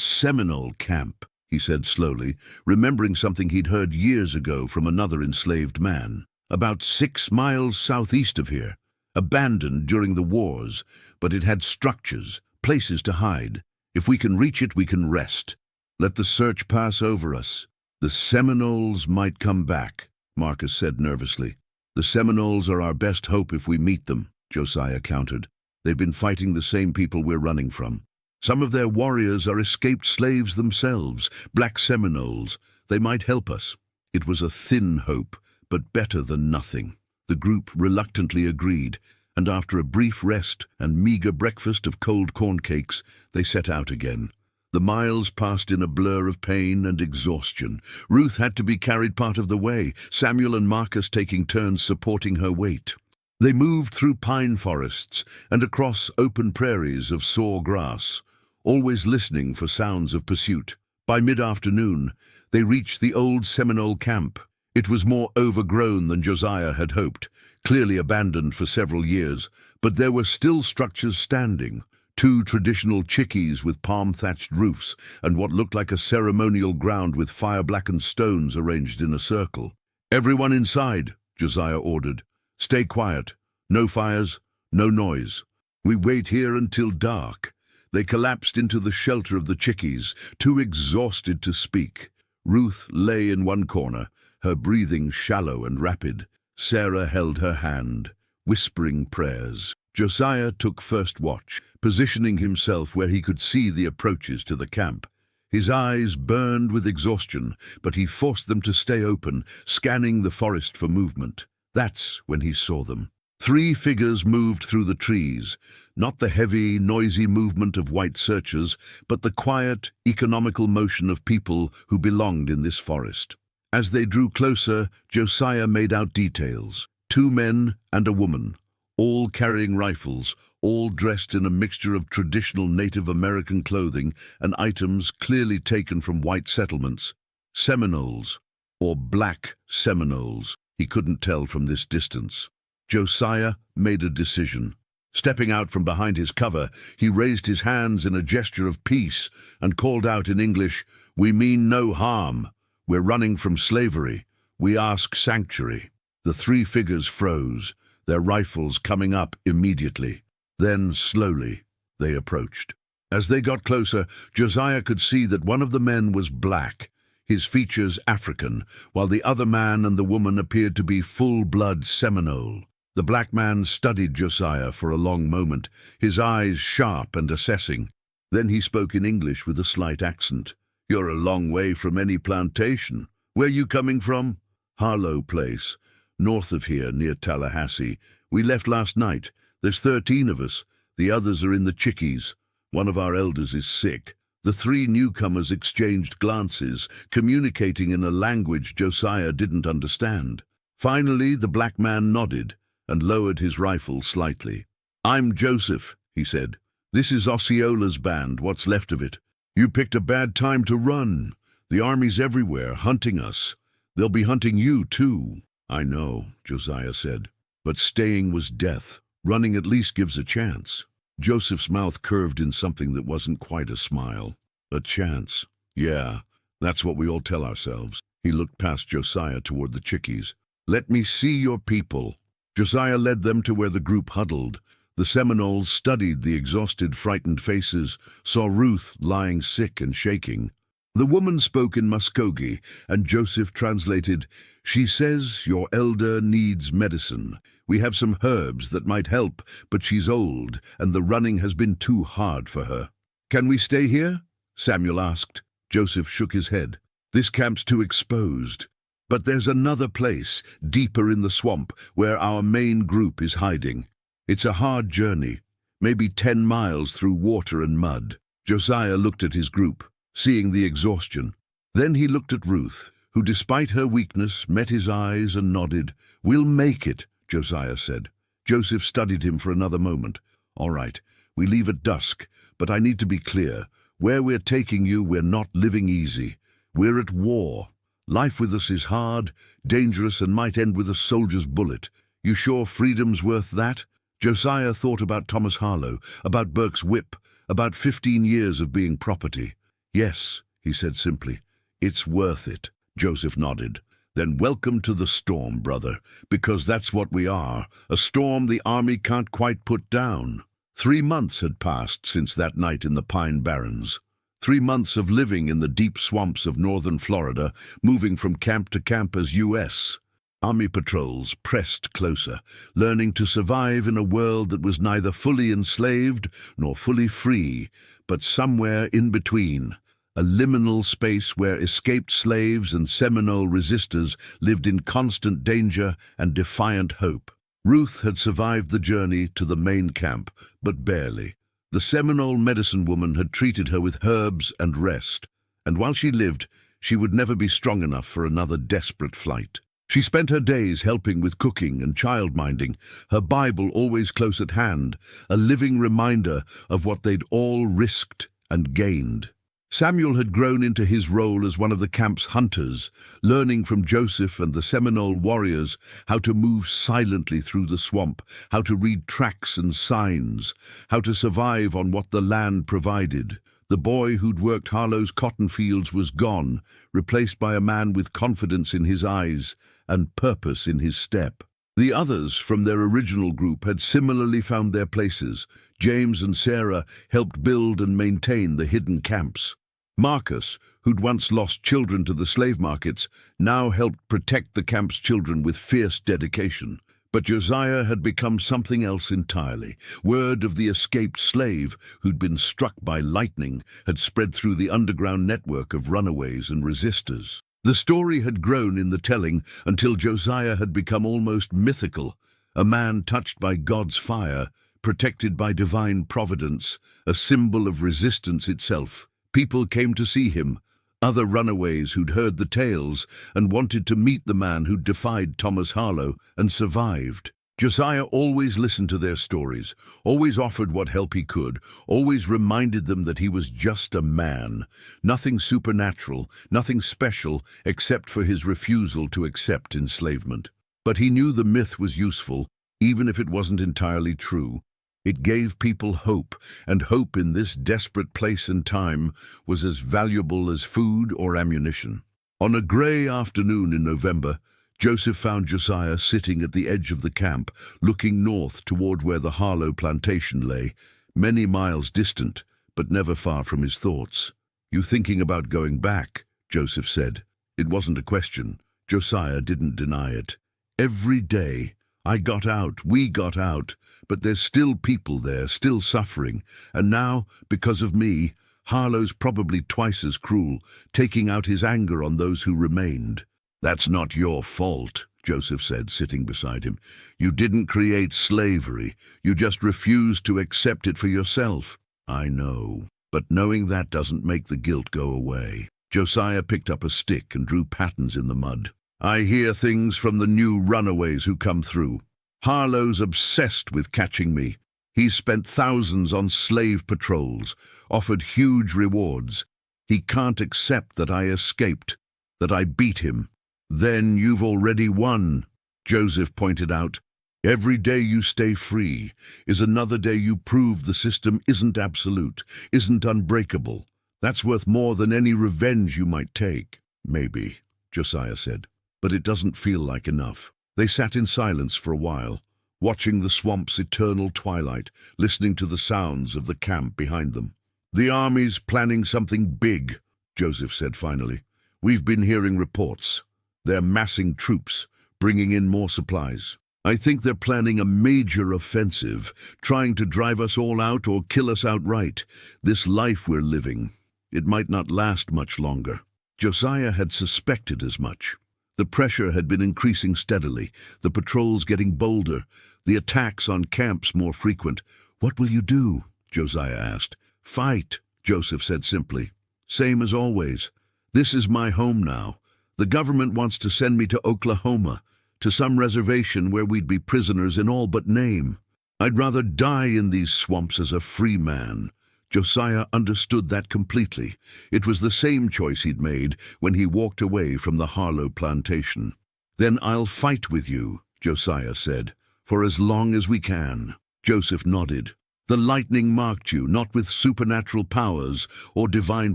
Seminole camp," he said slowly, remembering something he'd heard years ago from another enslaved man. "About 6 miles southeast of here. Abandoned during the wars, but it had structures, places to hide. If we can reach it, we can rest. Let the search pass over us." "The Seminoles might come back," Marcus said nervously. "The Seminoles are our best hope if we meet them," Josiah countered. "They've been fighting the same people we're running from. Some of their warriors are escaped slaves themselves, black Seminoles. They might help us." It was a thin hope, but better than nothing. The group reluctantly agreed, and after a brief rest and meager breakfast of cold corn cakes, they set out again. The miles passed in a blur of pain and exhaustion. Ruth had to be carried part of the way, Samuel and Marcus taking turns supporting her weight. They moved through pine forests and across open prairies of sour grass, always listening for sounds of pursuit. By mid-afternoon, they reached the old Seminole camp. It was more overgrown than Josiah had hoped, clearly abandoned for several years, but there were still structures standing. 2 traditional chickees with palm-thatched roofs and what looked like a ceremonial ground with fire-blackened stones arranged in a circle. "Everyone inside," Josiah ordered. "Stay quiet. No fires, no noise. We wait here until dark." They collapsed into the shelter of the chickees, too exhausted to speak. Ruth lay in one corner, her breathing shallow and rapid. Sarah held her hand, whispering prayers. Josiah took first watch, positioning himself where he could see the approaches to the camp. His eyes burned with exhaustion, but he forced them to stay open, scanning the forest for movement. That's when he saw them. 3 figures moved through the trees, not the heavy, noisy movement of white searchers, but the quiet, economical motion of people who belonged in this forest. As they drew closer, Josiah made out details. 2 men and a woman, all carrying rifles, all dressed in a mixture of traditional Native American clothing and items clearly taken from white settlements. Seminoles, or black Seminoles, he couldn't tell from this distance. Josiah made a decision. Stepping out from behind his cover, he raised his hands in a gesture of peace and called out in English, "We mean no harm. We're running from slavery. We ask sanctuary." The 3 figures froze, their rifles coming up immediately. Then, slowly, they approached. As they got closer, Josiah could see that one of the men was black, his features African, while the other man and the woman appeared to be full-blood Seminole. The black man studied Josiah for a long moment, his eyes sharp and assessing. Then he spoke in English with a slight accent. "You're a long way from any plantation. Where you coming from?" "Harlow Place, north of here, near Tallahassee. We left last night. There's 13 of us. The others are in the chickees. One of our elders is sick." The 3 newcomers exchanged glances, communicating in a language Josiah didn't understand. Finally, the black man nodded and lowered his rifle slightly. "I'm Joseph," he said. "This is Osceola's band, what's left of it. You picked a bad time to run. The army's everywhere, hunting us. They'll be hunting you, too." "I know," Josiah said. "But staying was death. Running at least gives a chance." Joseph's mouth curved in something that wasn't quite a smile. "A chance. Yeah, that's what we all tell ourselves." He looked past Josiah toward the chickees. "Let me see your people." Josiah led them to where the group huddled. The Seminoles studied the exhausted, frightened faces, saw Ruth lying sick and shaking. The woman spoke in Muskogee, and Joseph translated, "She says your elder needs medicine. We have some herbs that might help, but she's old, and the running has been too hard for her." "Can we stay here?" Samuel asked. Joseph shook his head. "This camp's too exposed. But there's another place, deeper in the swamp, where our main group is hiding. It's a hard journey, maybe 10 miles through water and mud." Josiah looked at his group, seeing the exhaustion. Then he looked at Ruth, who despite her weakness met his eyes and nodded. "We'll make it," Josiah said. Joseph studied him for another moment. "All right, We leave at dusk, but I need to be clear. Where we're taking you, we're not living easy. We're at war. Life with us is hard, dangerous, and might end with a soldier's bullet. You sure freedom's worth that? Josiah thought about Thomas Harlow, about Burke's whip, about 15 years of being property. Yes, he said simply. It's worth it. Joseph nodded. Then welcome to the storm, brother, because that's what we are, a storm the army can't quite put down. 3 months had passed since that night in the Pine Barrens. 3 months of living in the deep swamps of northern Florida, moving from camp to camp as U.S. Army patrols pressed closer, learning to survive in a world that was neither fully enslaved nor fully free, but somewhere in between. A liminal space where escaped slaves and Seminole resistors lived in constant danger and defiant hope. Ruth had survived the journey to the main camp, but barely. The Seminole medicine woman had treated her with herbs and rest, and while she lived, she would never be strong enough for another desperate flight. She spent her days helping with cooking and child-minding, her Bible always close at hand, a living reminder of what they'd all risked and gained. Samuel had grown into his role as one of the camp's hunters, learning from Joseph and the Seminole warriors how to move silently through the swamp, how to read tracks and signs, how to survive on what the land provided. The boy who'd worked Harlow's cotton fields was gone, replaced by a man with confidence in his eyes and purpose in his step. The others from their original group had similarly found their places. James and Sarah helped build and maintain the hidden camps. Marcus, who'd once lost children to the slave markets, now helped protect the camp's children with fierce dedication. But Josiah had become something else entirely. Word of the escaped slave who'd been struck by lightning had spread through the underground network of runaways and resistors. The story had grown in the telling until Josiah had become almost mythical, a man touched by God's fire, protected by divine providence, a symbol of resistance itself. People came to see him, other runaways who'd heard the tales and wanted to meet the man who'd defied Thomas Harlow and survived. Josiah always listened to their stories, always offered what help he could, always reminded them that he was just a man, nothing supernatural, nothing special except for his refusal to accept enslavement. But he knew the myth was useful, even if it wasn't entirely true. It gave people hope, and hope in this desperate place and time was as valuable as food or ammunition. On a grey afternoon in November, Joseph found Josiah sitting at the edge of the camp, looking north toward where the Harlow plantation lay, many miles distant, but never far from his thoughts. "You thinking about going back?" Joseph said. It wasn't a question. Josiah didn't deny it. "Every day. We got out, but there's still people there, still suffering, and now, because of me, Harlow's probably twice as cruel, taking out his anger on those who remained." "That's not your fault," Joseph said, sitting beside him. "You didn't create slavery. You just refused to accept it for yourself." "I know, but knowing that doesn't make the guilt go away." Josiah picked up a stick and drew patterns in the mud. "I hear things from the new runaways who come through. Harlow's obsessed with catching me. He's spent thousands on slave patrols, offered huge rewards. He can't accept that I escaped, that I beat him." "Then you've already won," Joseph pointed out. "Every day you stay free is another day you prove the system isn't absolute, isn't unbreakable. That's worth more than any revenge you might take." "Maybe," Josiah said, "but it doesn't feel like enough." They sat in silence for a while, watching the swamp's eternal twilight, listening to the sounds of the camp behind them. "The army's planning something big," Joseph said finally. "We've been hearing reports. They're massing troops, bringing in more supplies. I think they're planning a major offensive, trying to drive us all out or kill us outright. This life we're living, it might not last much longer." Josiah had suspected as much. The pressure had been increasing steadily, the patrols getting bolder, the attacks on camps more frequent. "What will you do?" Josiah asked. "Fight," Joseph said simply. "Same as always. This is my home now. The government wants to send me to Oklahoma, to some reservation where we'd be prisoners in all but name. I'd rather die in these swamps as a free man. Josiah understood that completely. It was the same choice he'd made when he walked away from the Harlow plantation. "Then I'll fight with you," Josiah said, "for as long as we can." Joseph nodded. "The lightning marked you, not with supernatural powers or divine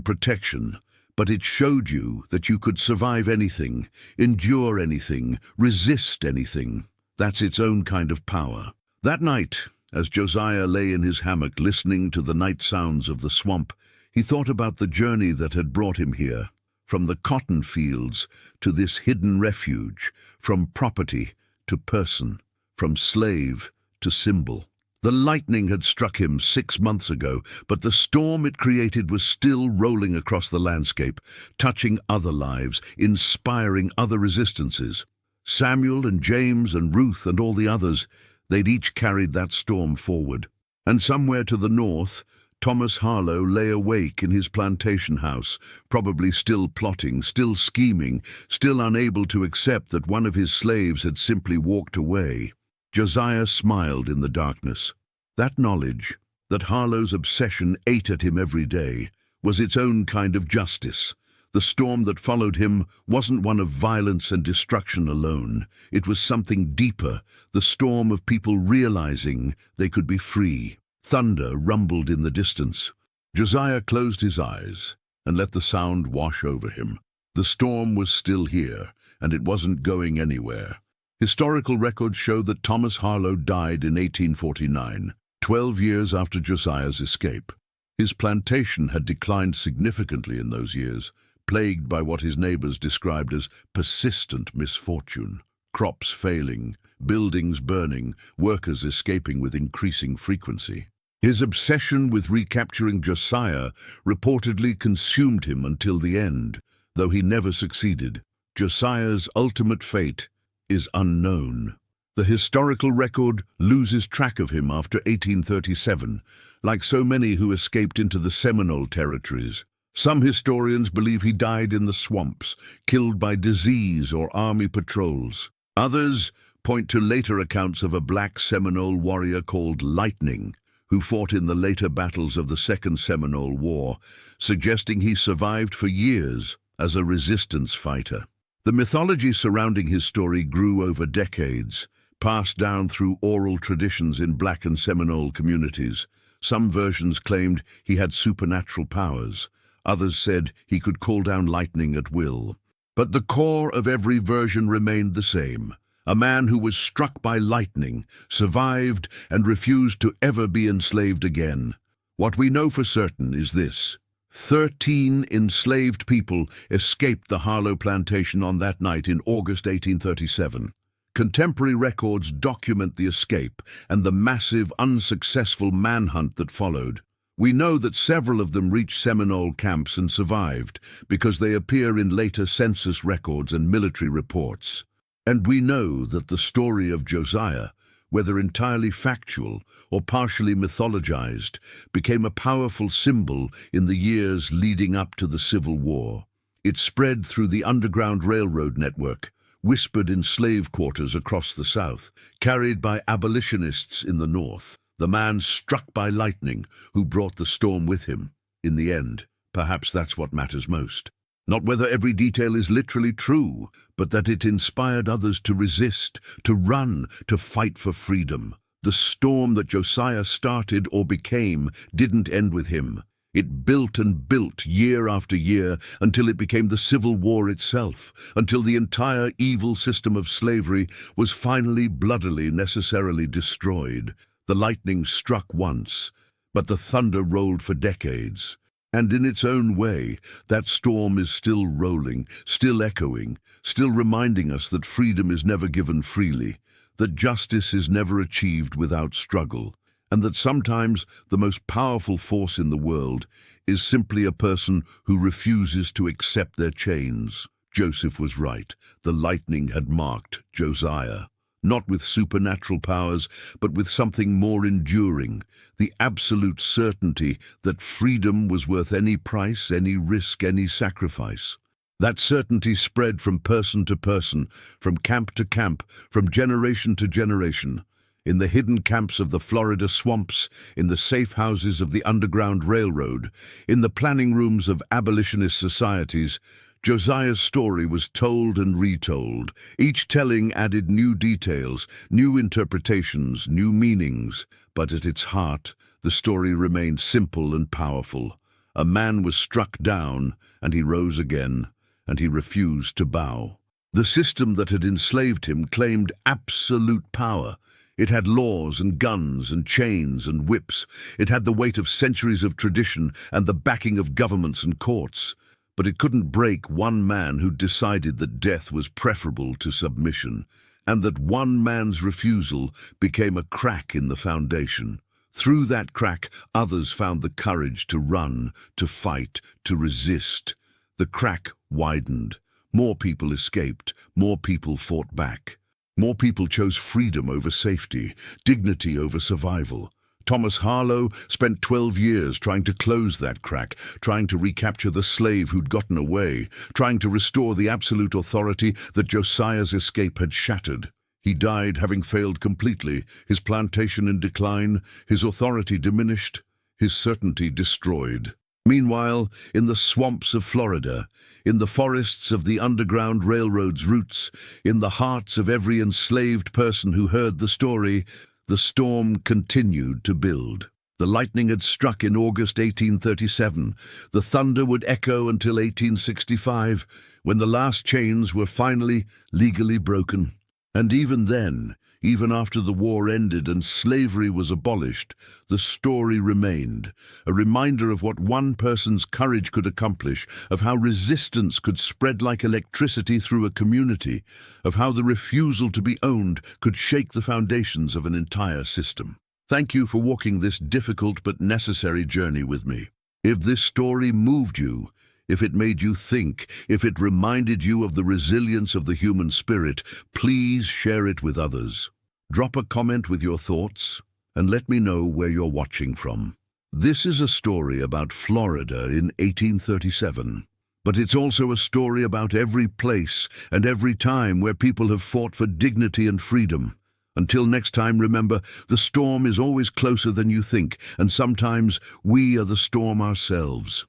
protection, but it showed you that you could survive anything, endure anything, resist anything. That's its own kind of power." That night, as Josiah lay in his hammock listening to the night sounds of the swamp, he thought about the journey that had brought him here, from the cotton fields to this hidden refuge, from property to person, from slave to symbol. The lightning had struck him 6 months ago, but the storm it created was still rolling across the landscape, touching other lives, inspiring other resistances. Samuel and James and Ruth and all the others, they'd each carried that storm forward. And somewhere to the north, Thomas Harlow lay awake in his plantation house, probably still plotting, still scheming, still unable to accept that one of his slaves had simply walked away. Josiah smiled in the darkness. That knowledge, that Harlow's obsession ate at him every day, was its own kind of justice. The storm that followed him wasn't one of violence and destruction alone. It was something deeper, the storm of people realizing they could be free. Thunder rumbled in the distance. Josiah closed his eyes and let the sound wash over him. The storm was still here, and it wasn't going anywhere. Historical records show that Thomas Harlow died in 1849, 12 years after Josiah's escape. His plantation had declined significantly in those years, plagued by what his neighbors described as persistent misfortune. Crops failing, buildings burning, workers escaping with increasing frequency. His obsession with recapturing Josiah reportedly consumed him until the end, though he never succeeded. Josiah's ultimate fate is unknown. The historical record loses track of him after 1837, like so many who escaped into the Seminole territories. Some historians believe he died in the swamps, killed by disease or army patrols. Others point to later accounts of a black Seminole warrior called Lightning, who fought in the later battles of the Second Seminole War, suggesting he survived for years as a resistance fighter. The mythology surrounding his story grew over decades, passed down through oral traditions in Black and Seminole communities. Some versions claimed he had supernatural powers. Others said he could call down lightning at will. But the core of every version remained the same. A man who was struck by lightning, survived, and refused to ever be enslaved again. What we know for certain is this: 13 enslaved people escaped the Harlow plantation on that night in August 1837. Contemporary records document the escape and the massive, unsuccessful manhunt that followed. We know that several of them reached Seminole camps and survived because they appear in later census records and military reports. And we know that the story of Josiah, whether entirely factual or partially mythologized, became a powerful symbol in the years leading up to the Civil War. It spread through the Underground Railroad network, whispered in slave quarters across the South, carried by abolitionists in the North. The man struck by lightning who brought the storm with him. In the end, perhaps that's what matters most. Not whether every detail is literally true, but that it inspired others to resist, to run, to fight for freedom. The storm that Josiah started or became didn't end with him. It built and built year after year until it became the Civil War itself, until the entire evil system of slavery was finally bloodily necessarily destroyed. The lightning struck once, but the thunder rolled for decades. And in its own way, that storm is still rolling, still echoing, still reminding us that freedom is never given freely, that justice is never achieved without struggle, and that sometimes the most powerful force in the world is simply a person who refuses to accept their chains. Joseph was right. The lightning had marked Josiah. Not with supernatural powers, but with something more enduring, the absolute certainty that freedom was worth any price, any risk, any sacrifice. That certainty spread from person to person, from camp to camp, from generation to generation. In the hidden camps of the Florida swamps, in the safe houses of the Underground Railroad, in the planning rooms of abolitionist societies, Josiah's story was told and retold. Each telling added new details, new interpretations, new meanings. But at its heart, the story remained simple and powerful. A man was struck down, and he rose again, and he refused to bow. The system that had enslaved him claimed absolute power. It had laws and guns and chains and whips. It had the weight of centuries of tradition and the backing of governments and courts. But it couldn't break one man who decided that death was preferable to submission, and that one man's refusal became a crack in the foundation. Through that crack, others found the courage to run, to fight, to resist. The crack widened. More people escaped. More people fought back. More people chose freedom over safety, dignity over survival. Thomas Harlow spent 12 years trying to close that crack, trying to recapture the slave who'd gotten away, trying to restore the absolute authority that Josiah's escape had shattered. He died having failed completely, his plantation in decline, his authority diminished, his certainty destroyed. Meanwhile, in the swamps of Florida, in the forests of the Underground Railroad's roots, in the hearts of every enslaved person who heard the story, the storm continued to build. The lightning had struck in August 1837. The thunder would echo until 1865, when the last chains were finally legally broken. And even then, even after the war ended and slavery was abolished, the story remained, a reminder of what one person's courage could accomplish, of how resistance could spread like electricity through a community, of how the refusal to be owned could shake the foundations of an entire system. Thank you for walking this difficult but necessary journey with me. If this story moved you, if it made you think, if it reminded you of the resilience of the human spirit, please share it with others. Drop a comment with your thoughts and let me know where you're watching from. This is a story about Florida in 1837, but it's also a story about every place and every time where people have fought for dignity and freedom. Until next time, remember, the storm is always closer than you think, and sometimes we are the storm ourselves.